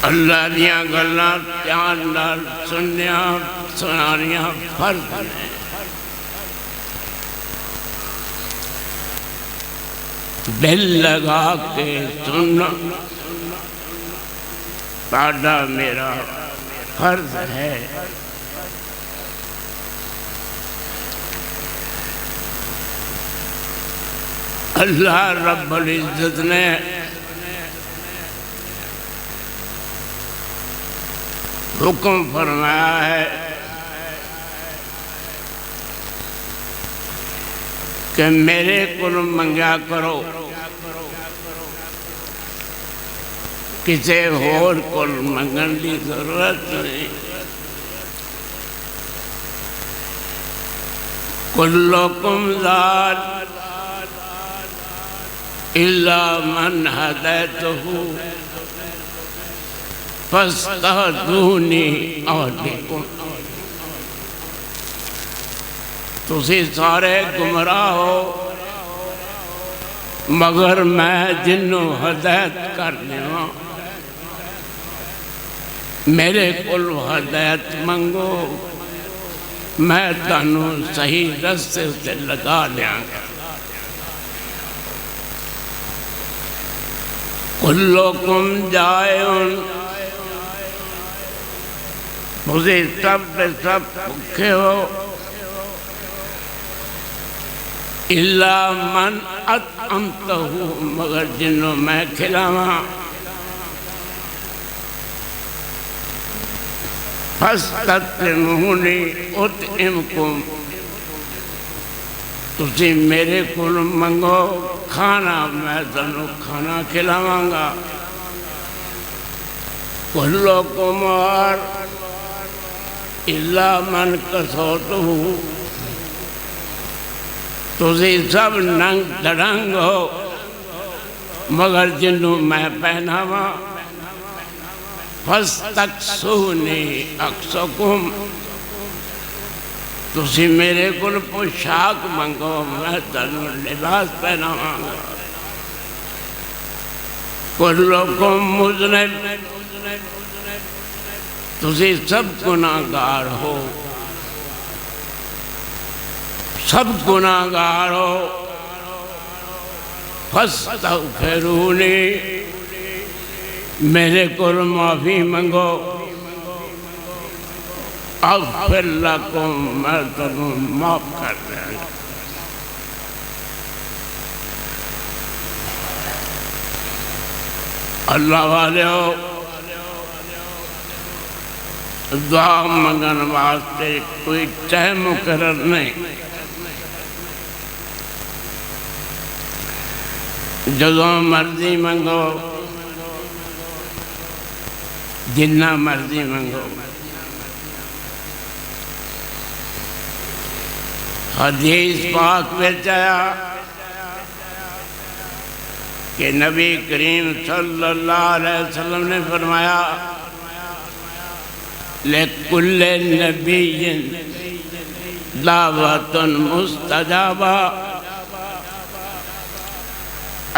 اللہ دیاں گلاں دھیان نال سنیاں سنانیاں فرض نے۔ دل لگا کے سننا تہاڈا میرا فرض ہے۔ اللہ رب العزت نے حکم فرمایا ہے کہ میرے کو منگیا کرو، کسی اور کو منگن کی ضرورت نہیں۔ کلکم ضال الا من ہدیتہ فاستہدونی اہدکم۔ تسی سارے گمراہ ہو مگر میں جنوں ہدایت کرنے ہوں، میرے کول ہدایت منگو، میں تانوں صحیح رستے سے لگا دیاں گا۔ کلکم جائعون، مجھے سب بھوکے ہو الا من اطعمتہ، مگر جنوں میں کھلاواں، فاستطعمونی اطعمکم، تسی میرے کو منگو کھانا، میں تنوں کھانا کھلاواں گا۔ کلکم عار الا من کسوتہ، تسی سب ننگ دڑنگ ہو مگر جنوں میں پہناواں، فاستکسونی اکسکم، تسی میرے کو پوشاک منگو، میں تنوں لباس پہناواں گا۔ کلکم مذنب، تسی سب گناہگار ہو، سب گناہگار ہو، فاستغفرونی، میرے کو معافی منگو، اغفر لکم، میں تمہیں معاف کر دیں گا۔ اللہ والے ہو، دعا منگن واسطے کوئی ٹائم مقرر نہیں، جدوں مرضی منگو، جنہ مرضی منگو۔ حدیث پاک میں آیا کہ نبی کریم صلی اللہ علیہ وسلم نے فرمایا لِكُلِّ نَبِيٍّ دعوت مستجابہ،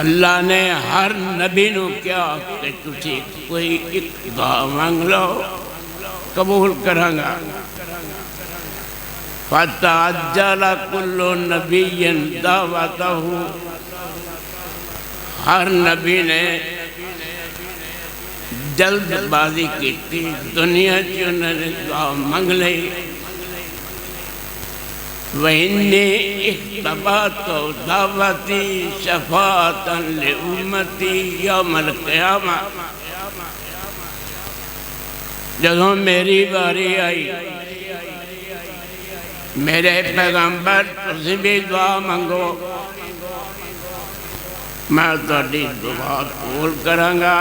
اللہ نے ہر نبی نو کیا کہ تسی کوئی ایک دعا مانگ لو قبول کروں گا۔ فَتَعَجَّلَ كُلُّ نَبِيٍّ دعوتہ، ہر نبی نے جلد بازی کی تھی، دنیا کی انہوں نے دعا مانگ لئی۔ وَإِنِّي اِخْتَبَأْتُ دعوتی شفاعةً لِأُمَّتِي یوم القیامہ، جدوں میری باری آئی میرے پیغمبر تسی بھی دعا مانگو، میں تہاڈی دعا قبول کراں گا۔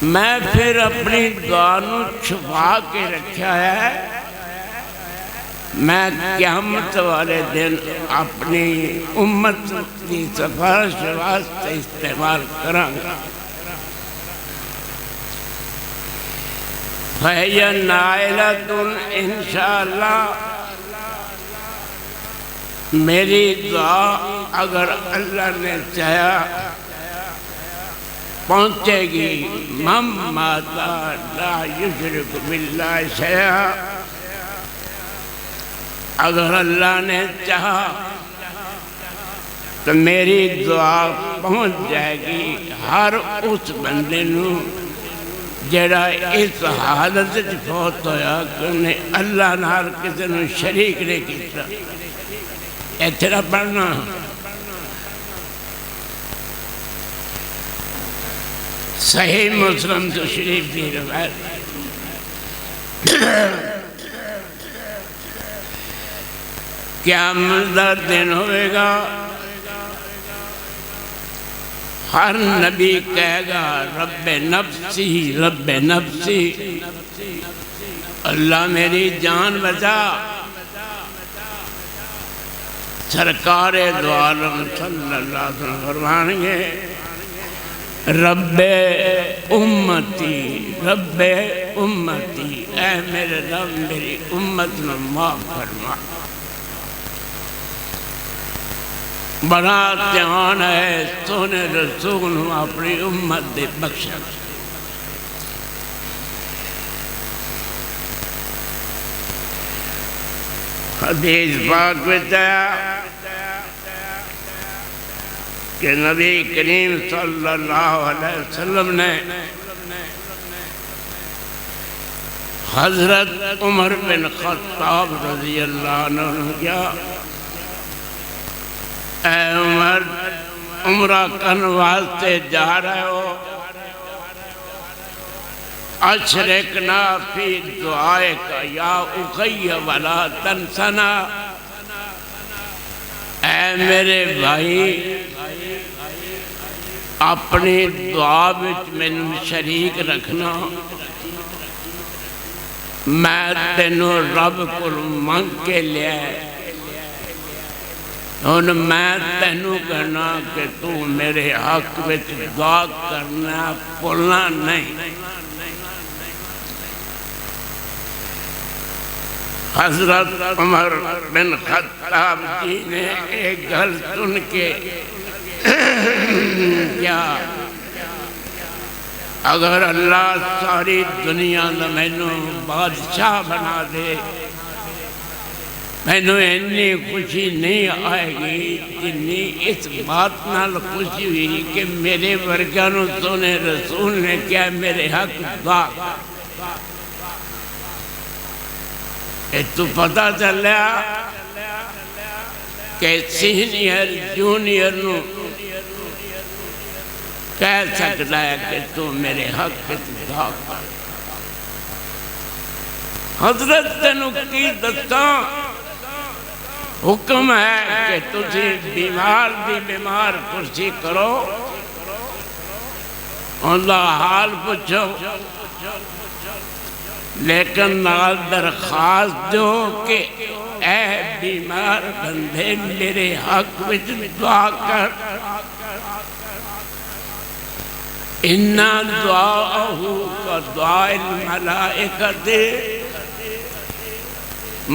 میں پھر اپنی دعا نو چھپا کے رکھا ہے، میں قیامت والے دن اپنی امت کی سفارش واسطے استعمال کراں گا۔ فَهِيَ نَائِلَةٌ انشاءاللہ، میری دعا اگر اللہ نے چاہا پہنچے گی من مات لا یشرک باللہ شیئا، اگر اللہ نے چاہا تو میری دعا پہنچ جائے گی ہر اس بندے نو جڑا اس حالت وچ فوت ہویا کہ انہیں اللہ نال کسی نو شریک نہیں کیتا۔ ایتھے پڑھنا صحیح مسلم تو شریف دی روایت، قیامت دا دن ہوئے گا، ہر نبی کہے گا رب نفسی رب نفسی، اللہ میری جان بچا۔ سرکار دو عالم صلی اللہ علیہ وسلم فرمائیں گے رب امتی رب امتی، اے میرے رب میری امت میں معاف فرما۔ بڑا دھیان ہے سونے رسول اپنی امت دے بخشا۔ حدیث پاک بتایا کہ نبی کریم صلی اللہ علیہ وسلم نے حضرت عمر بن خطاب رضی اللہ عنہ کیا، اے عمر عمرہ کرنے واسطے جا رہے ہو، اشرکنا فی دعائے کا یا اخی ولا تنسنا، اے میرے بھائی اپنی دعا وچ میں شریک رکھنا، میں تینوں رب کو مانگ کے لیا ہے، اور میں تینوں کہنا کہ تو میرے حق وچ دعا کرنا بھولنا نہیں۔ حضرت عمر بن خطاب جی نے ایک گل سن کے کیا، اگر اللہ ساری دنیا دا مینوں بادشاہ بنا دے، مینوں اتنی خوشی نہیں آئے گی جتنی اس بات نال خوشی ہوئی کہ میرے ورگاں نوں سونے رسول نے کیا میرے حق دعا۔ تو پتہ چلیا کہ سینئر جونیئر نو کہہ سکتا ہے کہ تو میرے حق دعا کر۔ حضرت تینوں کی دستاں حکم ہے کہ تسی بیمار دی بیمار کرسی کرو، اللہ حال پوچھو، لیکن نال درخواست دو کہ اے بیمار بندے میرے حق وچ دعا کر، اِنَّا دُعَاءَهُ كَدُعَاءِ الْمَلَائِكَةِ،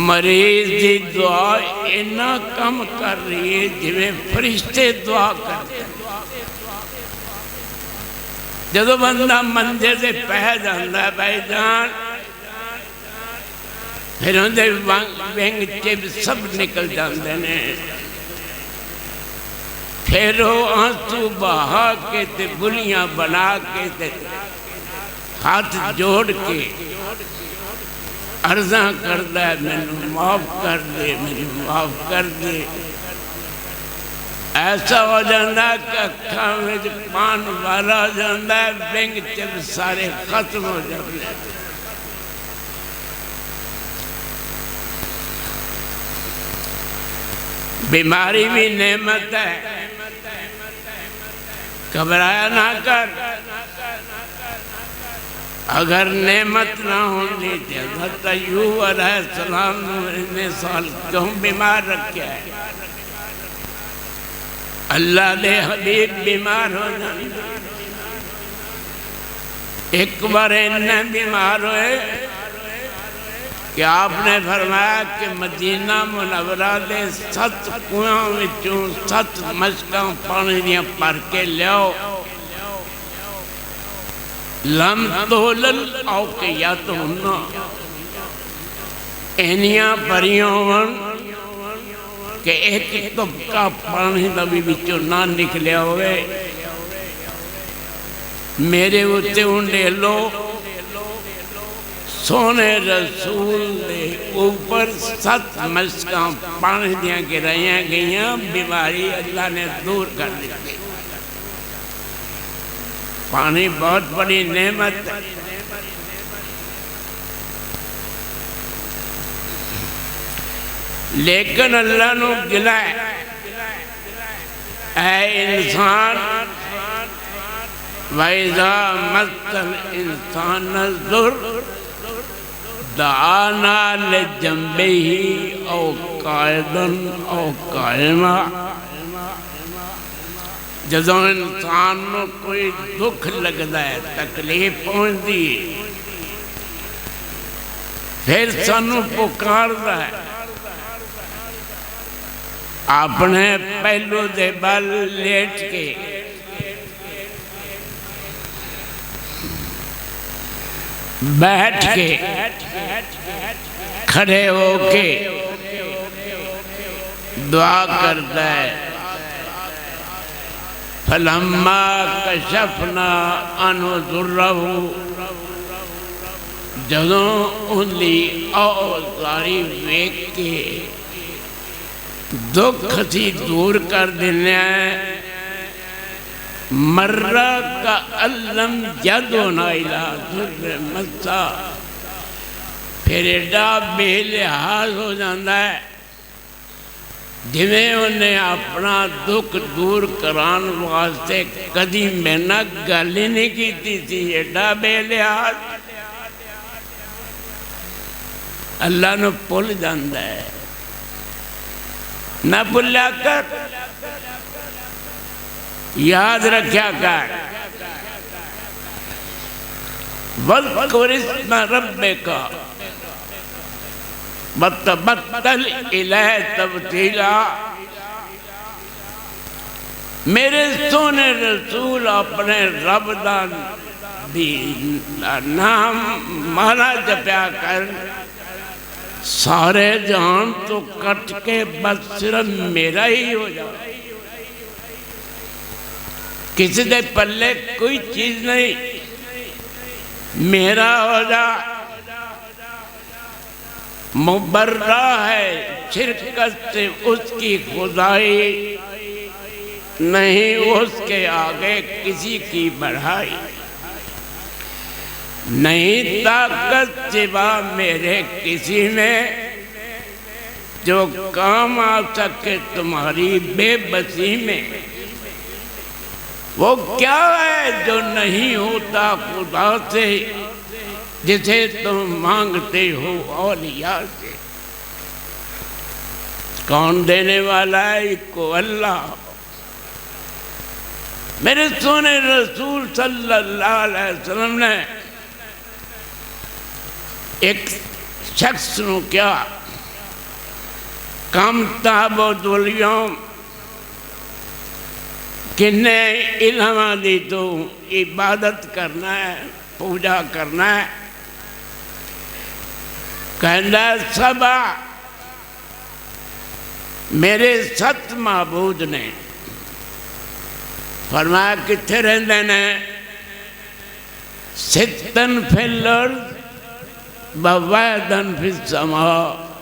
مریض دی دعا اتنا کم کر رہی ہے جویں فرشتے دعا کرتے ہیں۔ جدو بندہ منجے سے پہ جاندہ ہے بھائی جان، پھر اندھے ونگ چب سب نکل جاندے نے، پھر وہ آنسو بہا کے تے گلیاں بنا کے تے ہاتھ جوڑ کے عرضاں کردہ ہے میں معاف کر دے، میں معاف کر دے۔ ایسا ہو جاندہ ہے کہ اکھاں میں جو پان والا ہو جاندہ ہے، ونگ چب سارے ختم ہو جاندے ہیں۔ بیماری بھی نعمت ہے، گھبرایا نہ کر، اگر نعمت نہ ہوندی تھی حضرت ایوب علیہ السلام نے اتنے سال کیوں بیمار رکھا ہے؟ اللہ دے حبیب بیمار ہو جانے، ایک بار انہیں بیمار ہوئے کہ آپ نے فرمایا کہ مدینہ منورہ دے 7 کنواں وچوں 7 مشکاں پانی دیاں پر کے لیاؤ، لم تولل او کہ یا تو ہننا اینیاں پریوں ون کہ ایک طبقہ پانی دا بھی بچوں نہ نکلیا ہوئے میرے ہوتے انڈے لو سونے رسول دے اوپر 7 مشکاں پانی دیاں کے رہیاں گئیاں بیماری اللہ نے دور کر دی پانی بہت بڑی نعمت ہے لیکن اللہ نو گلا ہے اے انسان وَإِذَا مَسَّ الْإِنسَانَ الضُّرُّ دعانا لجنبه او قائدا او قائما جدوں انسان نو کوئی دکھ لگدا ہے تکلیف پہنچدی پھر سانو پکاردا ہے اپنے پہلو دے بل لیٹ کے بیٹھ کے کھڑے ہو کے دعا کرتا ہے فَلَمَّا كَشَفْنَا عَنْهُ ضُرَّهُ جدوں انہی اوزاری ویک کے دکھ سی دور کر دینے ہیں مرہ کا علم جدونا الہ ذر مسا پھر ایڈا بے لحاظ ہو جاندہ ہے جنہیں انہیں اپنا دکھ دور کران واسطے کدی میں نہ گالی نہیں کیتی تھی ایڈا بے لحاظ اللہ نے پول جاندہ ہے نہ بھولیا کر یاد رکھیا کر وَذْكُرِ اسْمَ رَبِّكَ وَتَبَتَّلْ إِلَيْهِ تَبْتِيلًا میرے سونے رسول اپنے رب دا نام مانا جپیا کر سارے جان تو کٹ کے بس صرف میرا ہی ہو جائے کسی دے پلے کوئی چیز نہیں میرا ہو جا مبرہ ہے شرکت سے اس کی خدائی نہیں اس کے آگے کسی کی بڑھائی نہیں طاقت سوا میرے کسی میں جو کام آ سکے تمہاری بے بسی میں وہ کیا ہے جو نہیں ہوتا خدا سے جسے تم مانگتے ہو اولیاء سے کون دینے والا ہے ایک کو اللہ میرے سونے رسول صلی اللہ علیہ وسلم نے ایک شخص نو کیا کم تعبد اليوم کنے علمہ دی تو عبادت کرنا ہے پوجا کرنا ہے کہنا سبا میرے 7 معبود نے فرمایا کتھے رہندے نے ستن فی الارض وویدن فی السماء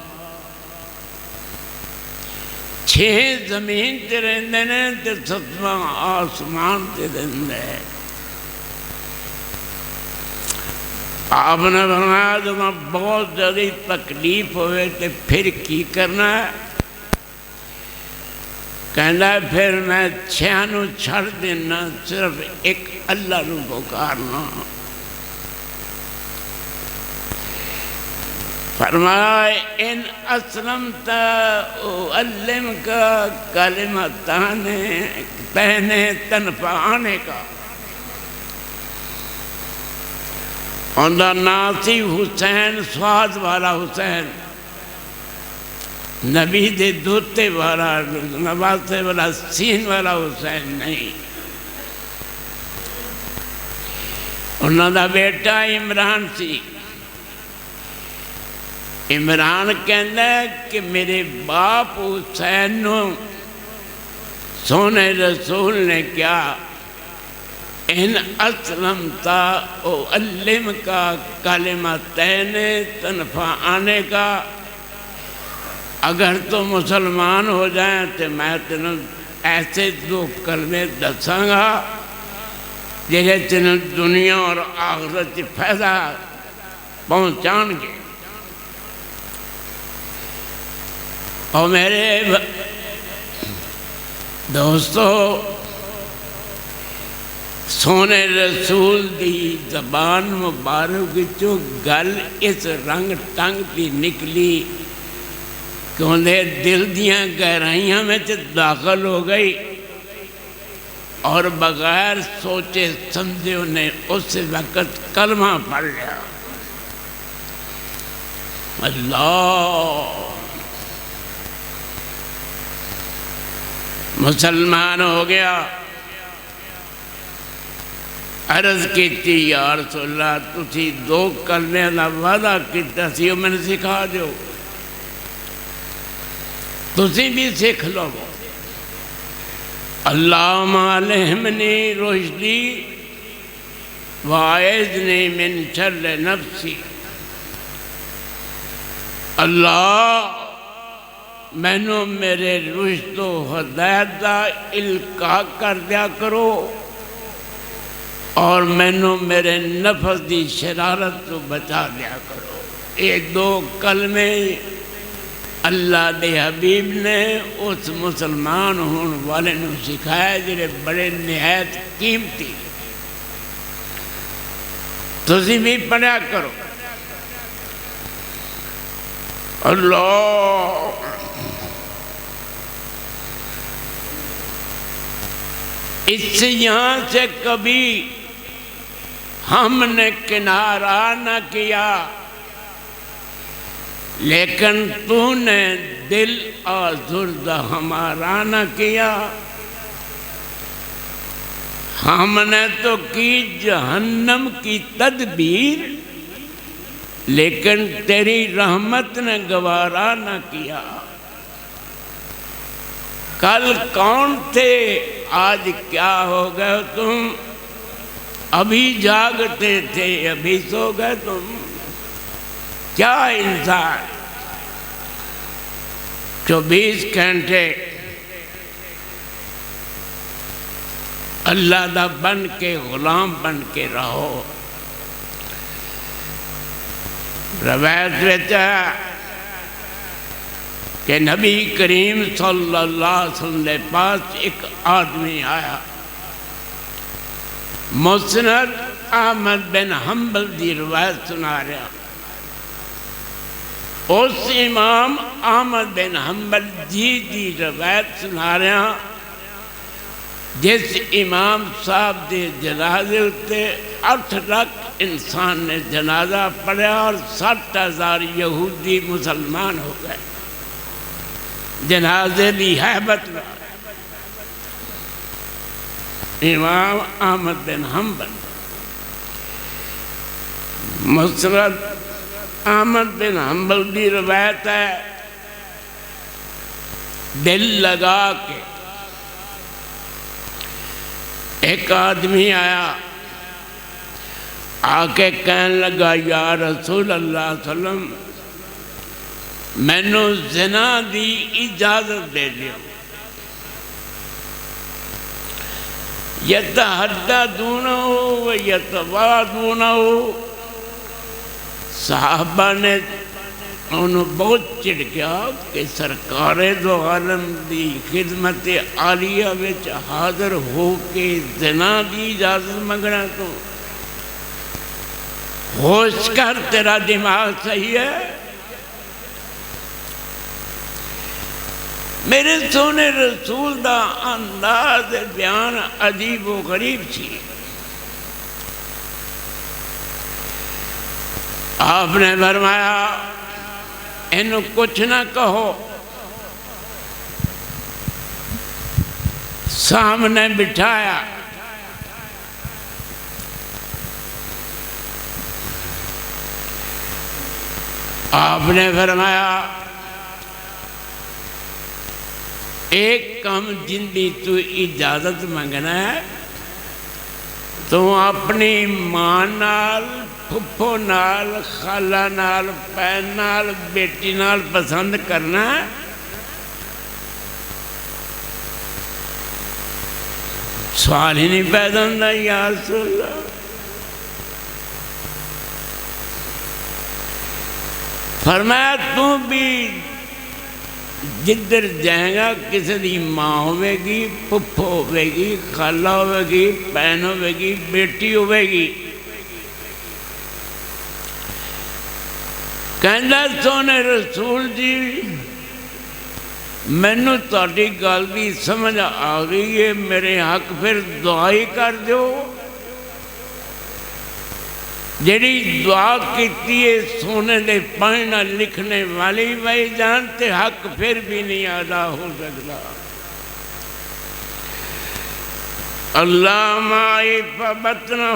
6 زمین تے رہندے نے تے 7واں آسمان تے رہندے آپ نے فرمایا جب بہت زیادہ تکلیف ہوئے تے پھر کی کرنا ہے کہنا ہے پھر میں 6 نو چھڑ دینا صرف ایک اللہ نو پکارنا فرمایا ان اسلمت اعلمک کلمتان تہنے تنفعانے کا اندر ناسی حسین سواد والا حسین نبی دے دوتے والا نواسے والا سین والا حسین نہیں انہوں دا بیٹا عمران سی. عمران کہندا ہے کہ میرے باپ حسین نو سونے رسول نے کیا ان اسلمتا اعلمک کلمتین تنفعانک، اگر تو مسلمان ہو جائیں تو میں تینوں ایسے 2 کلمے دساں گا جہے تینوں دنیا اور آخرت کی فائدہ پہنچان گے. اور میرے دوستو، سونے رسول دی زبان مبارک جو گل اس رنگ ٹنگ دی نکلی کہ انہیں دل دیاں گہرائیاں میں داخل ہو گئی، اور بغیر سوچے سمجھے انہیں اس وقت کلمہ پڑھ لیا. اللہ، مسلمان ہو گیا. عرض کیتی یا رسول اللہ تسی 2 کلمے دا وعدہ کیتا سی وہ میں نے سکھا دیو، تسی بھی سکھ لو. اللہم الہمنی رشدی واعذنی من شر نفسی. اللہ میں نو میرے رشد و ہدایت دا القاء کر دیا کرو، اور میں نو میرے نفس دی شرارت تو بچا دیا کرو. یہ 2 کلمے اللہ دے حبیب نے اس مسلمان ہون والے نو سکھائے جڑے بڑے نہایت قیمتی. تسی بھی پڑھا کرو. اللہ، اس سے یہاں سے کبھی ہم نے کنارہ نہ کیا، لیکن تو نے دل آزردہ ہمارا نہ کیا. ہم نے تو کی جہنم کی تدبیر، لیکن تیری رحمت نے گوارا نہ کیا. کل کون تھے آج کیا ہو گئے تم، ابھی جاگتے تھے ابھی سو گئے تم. کیا انسان 24 گھنٹے اللہ دا بن کے غلام بن کے رہو. روایت رہتا ہے کہ نبی کریم صلی اللہ علیہ وسلم کے پاس ایک آدمی آیا. مسند احمد بن حنبل دی روایت سنا رہا. اس امام احمد بن حنبل جی دی روایت سنا رہا جس امام صاحب دے جنازے ہوتے 8 لاکھ انسان نے جنازہ پڑھا اور 60,000 یہودی مسلمان ہو گئے جنازے دی حیبت میں. امام احمد بن حنبل مسند احمد بن حنبل دی روایت ہے، دل لگا کے ایک آدمی آیا، آ کے کہنے لگا یا رسول اللہ صلی اللہ علیہ وسلم میں نو زنا دی اجازت دے دیو. یتحدثونہ و یتوادونہ. صحابہ نے انہوں بہت چڑھ گیا کہ سرکار دو عالم دی خدمت عالیہ وچ حاضر ہو کے زنا دی اجازت منگنا تو ہوش کر، تیرا دماغ صحیح ہے؟ میرے سونے رسول دا انداز بیان عجیب و غریب سی. آپ نے فرمایا انہوں کچھ نہ کہو. سامنے بٹھایا، آپ نے فرمایا ایک کام جن دی تو اجازت منگنا ہے تو اپنی ماں نال پھپھو نال خالہ نال بہن نال بیٹی نال پسند کرنا ہے. سوال ہی نہیں پیدا ہوتا یا رسول اللہ. فرمایا تو بھی جدھر جائے گا کسی دی ماں ہوئے گی پھپھو ہوئے گی خالہ ہوئے گی بہن ہوئے گی بیٹی ہوئے گی. کہندا سونے رسول جی مینوں تہاڈی گل دی سمجھ آ گئی ہے میرے حق پھر دعا ہی کر دو. جیڑی دعا کیتی ہے سونے دے پڑھنا لکھنے والی بھائی جانتے حق پھر بھی نہیں ادا ہو سکتا. اللہم عیف بطنہ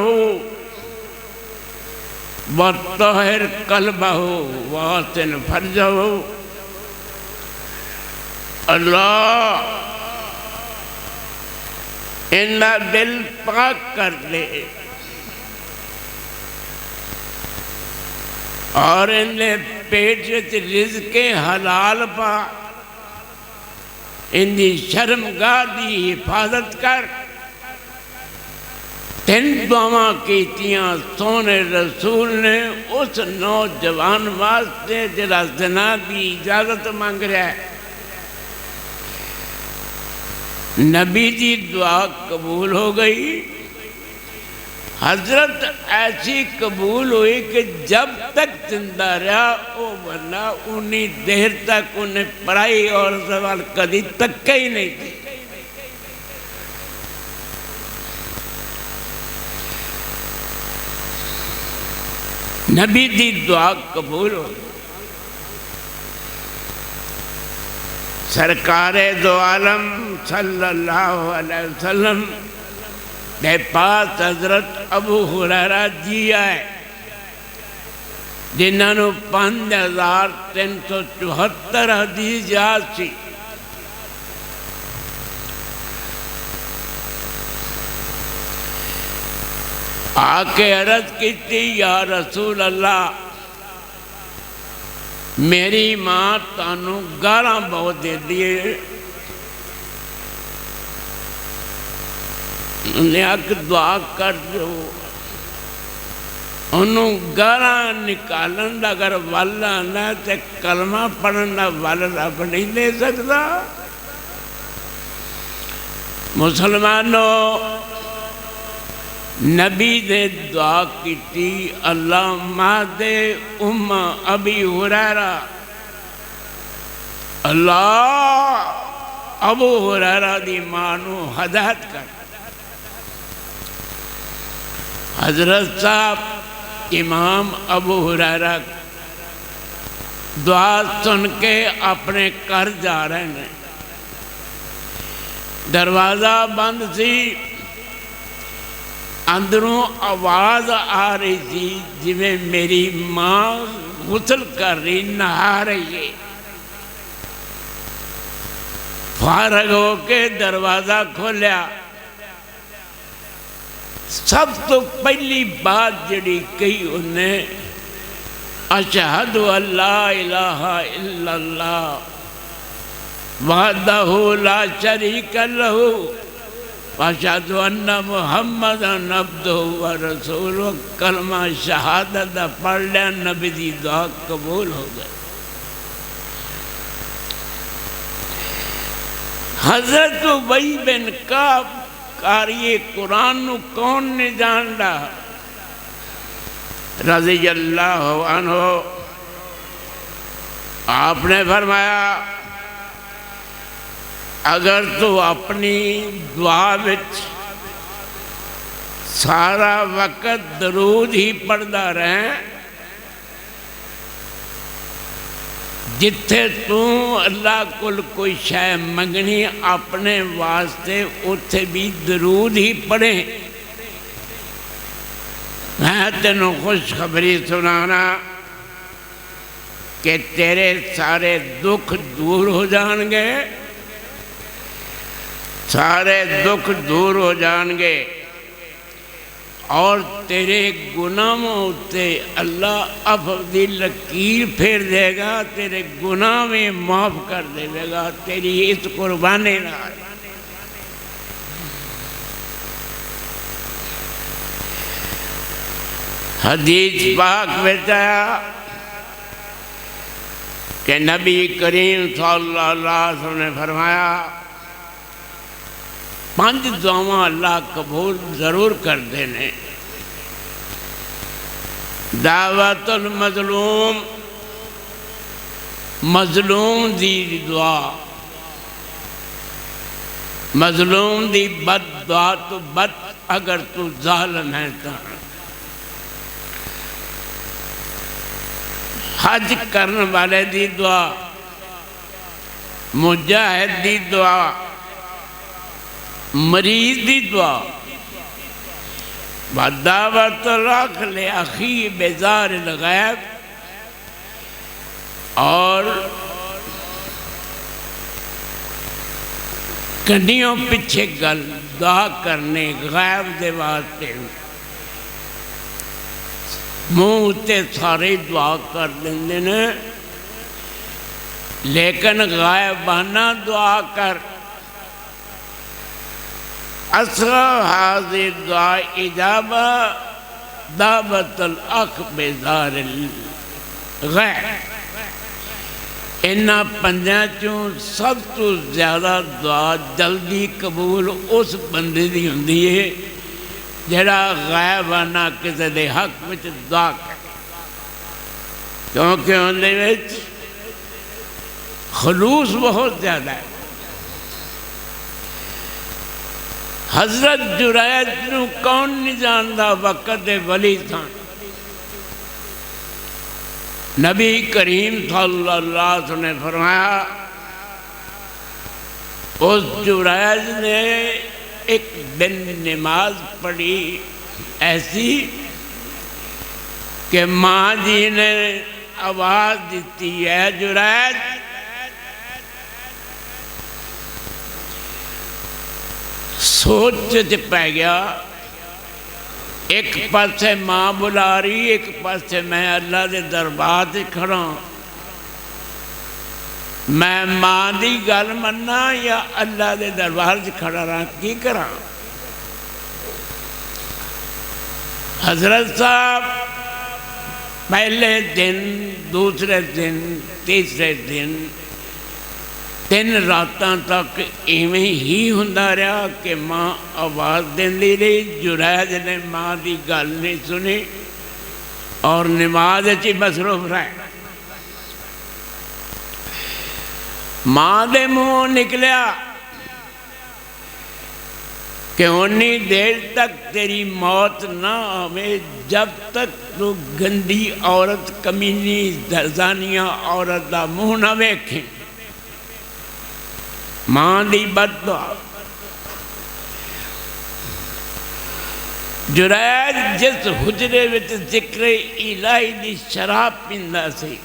وطہر قلبہ واطن فرجہ. اللہ انہا دل پاک کر دے اور انہیں پیٹ رزق حلال پا انہی شرمگاہ دی حفاظت کر. تین دعاں کیتیاں سونے رسول نے اس نوجوان واسطے جڑا زنا دی اجازت مانگ رہا ہے. نبی دی دعا قبول ہو گئی. حضرت ایسی قبول ہوئی کہ جب تک زندہ رہا وہ ورنہ انہی دیر تک انہیں پرائی اور سوال کدی تک ہی نہیں تھی. نبی دی دعا قبول ہو گئی. سرکار دو عالم صلی اللہ علیہ وسلم دے پاس حضرت ابو ہریرہ جی آئے جنہاں نو 5374 حدیث یاد سی. آکے عرض کیتی یا رسول اللہ میری ماں تانوں گالاں بہت دے دیے. انہیں آکے دعا کر دو انہوں گالاں نکالن دا اگر والا نہ تے کلمہ پڑھن دا والا رب نہیں دے سکتا. مسلمانوں نبی نے دعا کیتی اللہ مہد ابی ہریرہ اللہ ابو ہریرہ دی مانو ہدایت کر. حضرت صاحب امام ابو ہریرہ دعا سن کے اپنے گھر جا رہے ہیں. دروازہ بند سی. اندروں آواز آ رہی تھی جویں میری ماں غسل کر رہی نہا رہی ہے. فارغ ہو کے دروازہ کھولیا. سب تو پہلی بات جڑی کہی انہیں اشہد ان لا الہ الا اللہ وحدہ لا شریک لہ واشہد ان محمدًا عبدہ ورسولہ. کلمہ شہادت پڑھ لیا نبی دی دعا قبول ہو گئی. حضرت ابی بن کعب قاری قرآن نو کون نہیں جاندا رضی اللہ عنہ. آپ نے فرمایا اگر تو اپنی دعا وچ سارا وقت درود ہی پڑھدا رہے جتھے تو اللہ کل کوئی شے منگنی اپنے واسطے اتھے بھی درود ہی پڑھے. میں تینوں خوشخبری سنانا کہ تیرے سارے دکھ دور ہو جان گے، سارے دکھ دور ہو جان گے، اور تیرے گناہوں تے اللہ عفو دی لکیر پھیر دے گا، تیرے گناہ میں معاف کر دے گا تیری اس قربانی نال۔ حدیث پاک میں آیا کہ نبی کریم صلی اللہ علیہ وسلم نے فرمایا 5 دعاواں اللہ قبول ضرور کر دینے۔ دعوت المظلوم، مظلوم دی دعا، مظلوم دی بد دعا تو بد اگر تو ظالم ہے تو۔ حج کرنے والے دی دعا، مجاہد دی دعا، مریض دی دعا، دعوت رکھ لے اخی بیزار الغیب، اور کنڈیوں پچھے گل دعا کرنے غیب دے واسطے، منہ تے سارے دعا کر دیندے نے، لیکن غائبانہ دعا کر۔ اصل حاضر دعا اجابہ دعوت الاخ بیزار الغیب۔ انہاں 5 چوں سب تو زیادہ دعا جلدی قبول اس بندے دی ہوندی ہے جڑا غائبانہ کسی دے حق وچ دعا کرے، کیونکہ ان دے وچ خلوص بہت زیادہ ہے۔ حضرت جرائد نو کون نہیں جاندا، وقت دے ولی تھان۔ نبی کریم صلی اللہ علیہ وسلم نے فرمایا اس جرائد نے ایک دن نماز پڑھی ایسی کہ ماں جی نے آواز دیتی ہے جرائد، سوچ پہ گیا، ایک پاسے ماں بلا رہی، ایک پاسے میں اللہ دے دربار سے کھڑا، میں ماں دی گل مننا یا اللہ دے دربار سے کھڑا رہا، کی کرا؟ حضرت صاحب پہلے دن، دوسرے دن، تیسرے دن، 3 راتاں تک ایویں ہی ہوندا رہا کہ ماں آواز دیندی رہی، جرائد نے ماں دی گل نہیں سنی اور نماز وچ مصروف رہے۔ ماں دے منہ نکلیا کہ انی دیر تک تیری موت نہ آوے جب تک تو گندی عورت، کمینی زانیہ عورت دا منہ نہ ویکھیں۔ ماں دی بد دعا۔ جرائد جس حجرے وچ ذکر الہی دی شراب پیندا سی،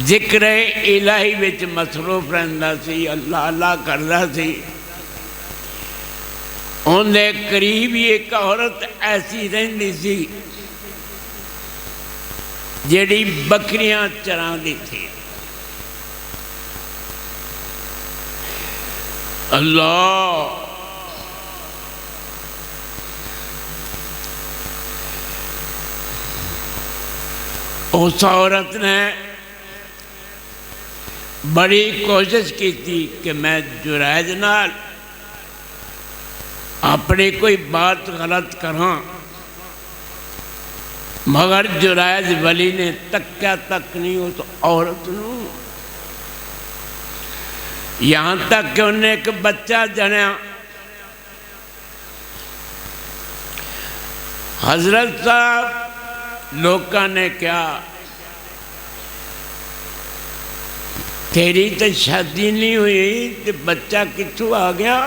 ذکر الہی وچ مصروف رہندا سی، اللہ اللہ کردا سی، ان دے قریب ایک عورت ایسی رہندی سی جیڑی بکریاں چراندی تھی۔ اللہ، اس عورت نے بڑی کوشش کی تھی کہ میں جرائد نال اپنی کوئی بات غلط کراں، مگر جرائد ولی نے تکیا تک نہیں اس عورت نو، یہاں تک کہ انہیں ایک بچہ جنیا۔ حضرت صاحب لوکاں نے کیا تیری تو شادی نہیں ہوئی تو بچہ کتوں آ گیا؟